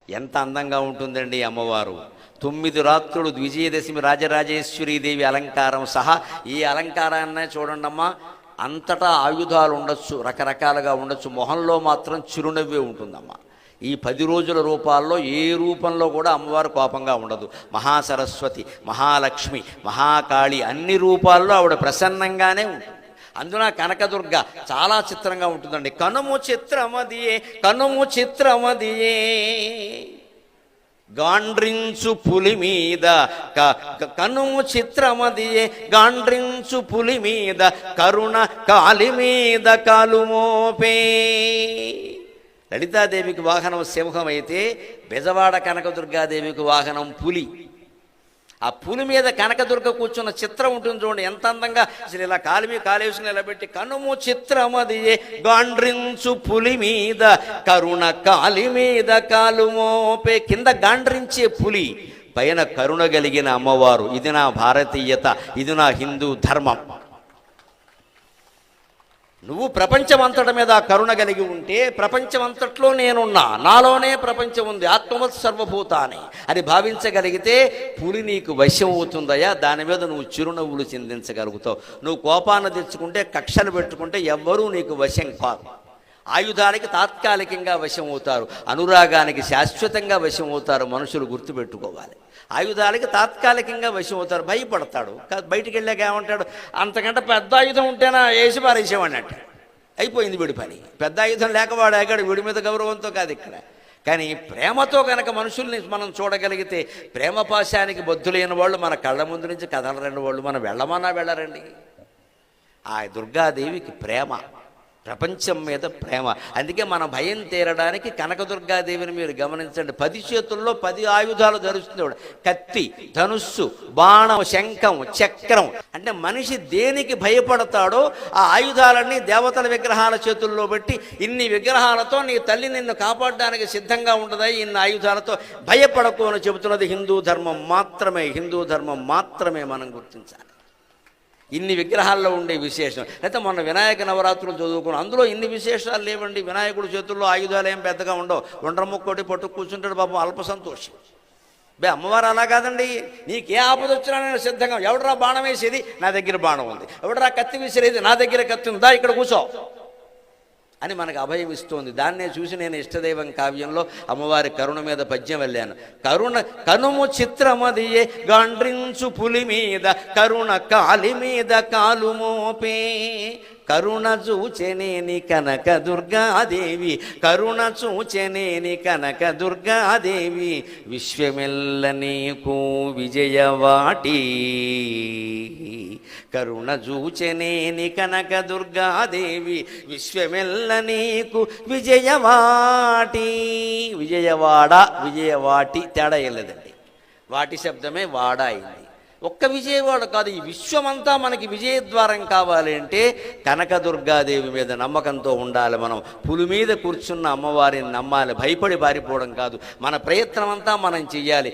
ఎంత అందంగా ఉంటుందండి అమ్మవారు. 9 రాత్రులు విజయదశమి రాజరాజేశ్వరీదేవి అలంకారం సహా ఈ అలంకారాన్నే చూడండమ్మా. అంతటా ఆయుధాలు ఉండొచ్చు, రకరకాలుగా ఉండొచ్చు, మొహంలో మాత్రం చిరునవ్వే ఉంటుందమ్మా. ఈ 10 రోజుల రూపాల్లో ఏ రూపంలో కూడా అమ్మవారు కోపంగా ఉండదు. మహాసరస్వతి, మహాలక్ష్మి, మహాకాళి అన్ని రూపాల్లో ఆవిడ ప్రసన్నంగానే ఉంటుంది. అందున కనకదుర్గ చాలా చిత్రంగా ఉంటుందండి. కనుము చిత్రమదియే, కనుము చిత్రమదియే, గాండ్రించు పులి మీద కనుము చిత్రమదియే, గాండ్రించు పులి మీద కరుణ కాలి మీద కాలు మోపే. లలితాదేవికి వాహనం సింహం అయితే బెజవాడ కనకదుర్గాదేవికి వాహనం పులి. ఆ పులి మీద కనకదుర్గ కూర్చున్న చిత్రం ఉంటుంది చూడండి, ఎంత అందంగా. అసలు ఇలా కాలు మీద కాలేసుకుని నిలబెట్టి కనుము చిత్రమదియే, గాండ్రించు పులి మీద కరుణ కాలి మీద కాలు మోపే. కింద గాండ్రించే పులి, పైన కరుణ కలిగిన అమ్మవారు. ఇది నా భారతీయత, ఇది నా హిందూ ధర్మం. నువ్వు ప్రపంచమంతటి మీద కరుణ కలిగి ఉంటే ప్రపంచమంతట్లో నేనున్నా, నాలోనే ప్రపంచం ఉంది, ఆత్మవత్ సర్వభూతాన్ని అని భావించగలిగితే పులి నీకు వశం అవుతుందయా. దాని మీద నువ్వు చిరునవ్వులు చిందించగలుగుతావు. నువ్వు కోపాన్ని తెచ్చుకుంటే, కక్షలు పెట్టుకుంటే ఎవ్వరూ నీకు వశం కాదు. ఆయుధానికి తాత్కాలికంగా వశం అవుతారు, అనురాగానికి శాశ్వతంగా వశం అవుతారు. మనుషులు గుర్తుపెట్టుకోవాలి. ఆయుధాలకి తాత్కాలికంగా వశం అవుతారు. భయపడతాడు, బయటికి వెళ్ళాక ఏమంటాడు, అంతకంటే పెద్ద ఆయుధం ఉంటేనా వేసి పారేసేవాడిని అంటే అయిపోయింది వీడి పని. పెద్ద ఆయుధం లేకవాడు ఆగాడు, వీడి మీద గౌరవంతో కాదు ఇక్కడ. కానీ ప్రేమతో కనుక మనుషుల్ని మనం చూడగలిగితే, ప్రేమ పాశానికి బొద్దులైన వాళ్ళు మన కళ్ళ ముందు నుంచి కదలరండి. వాళ్ళు మనం వెళ్ళమన్నా వెళ్ళరండి. ఆ దుర్గాదేవికి ప్రేమ, ప్రపంచం మీద ప్రేమ. అందుకే మన భయం తీరడానికి కనకదుర్గాదేవిని మీరు గమనించండి. 10 చేతుల్లో 10 ఆయుధాలు ధరిస్తుంది. కత్తి, ధనుస్సు, బాణం, శంఖం, చక్రం. అంటే మనిషి దేనికి భయపడతాడో ఆ ఆయుధాలన్నీ దేవతల విగ్రహాల చేతుల్లో పెట్టి, ఇన్ని విగ్రహాలతో నీ తల్లి నిన్ను కాపాడడానికి సిద్ధంగా ఉండదా, ఇన్ని ఆయుధాలతో భయపడకు అని చెబుతున్నది హిందూ ధర్మం మాత్రమే. హిందూ ధర్మం మాత్రమే మనం గుర్తించాలి. ఇన్ని విగ్రహాల్లో ఉండే విశేషం. అయితే మొన్న వినాయక నవరాత్రులు చదువుకున్నాం, అందులో ఇన్ని విశేషాలు లేవండి. వినాయకుడి చేతుల్లో ఆయుధాలు ఏం పెద్దగా ఉండవు. ఒండ్రముక్కోటి పట్టు కూర్చుంటాడు పాపం, అల్ప సంతోషం. అమ్మవారు అలా కాదండి. నీకే ఆపద వచ్చినా నేను సిద్ధంగా. ఎవడరా బాణం వేసేది, నా దగ్గర బాణం ఉంది. ఎవడరా కత్తి విసిరేది, నా దగ్గర కత్తి ఉందా, ఇక్కడ కూర్చో అని మనకు అభయం ఇస్తోంది. దాన్నే చూసి నేను ఇష్టదైవం కావ్యంలో అమ్మవారి కరుణ మీద పద్యం వెళ్ళాను. కనుము చిత్రమదియే, గాండ్రించు పులి మీద కరుణ కాలి మీద కాలు మోపే. కరుణ చూచెనేని కనక దుర్గాదేవి, కరుణ చూచెనేని కనక దుర్గాదేవి, విశ్వమెల్ల నీకు విజయవాటి. కరుణ చూచెనేని కనక దుర్గాదేవి, విశ్వమెల్ల నీకు విజయవాటి. విజయవాడ, విజయవాటి తేడా వెళ్ళదండి. వాటి శబ్దమే వాడ అయింది. ఒక్క విజయవాడ కాదు, ఈ విశ్వమంతా మనకి విజయద్వారం కావాలి అంటే కనకదుర్గాదేవి మీద నమ్మకంతో ఉండాలి. మనం పులి మీద కూర్చున్న అమ్మవారిని నమ్మాలి, భయపడి పారిపోవడం కాదు. మన ప్రయత్నం అంతా మనం చెయ్యాలి.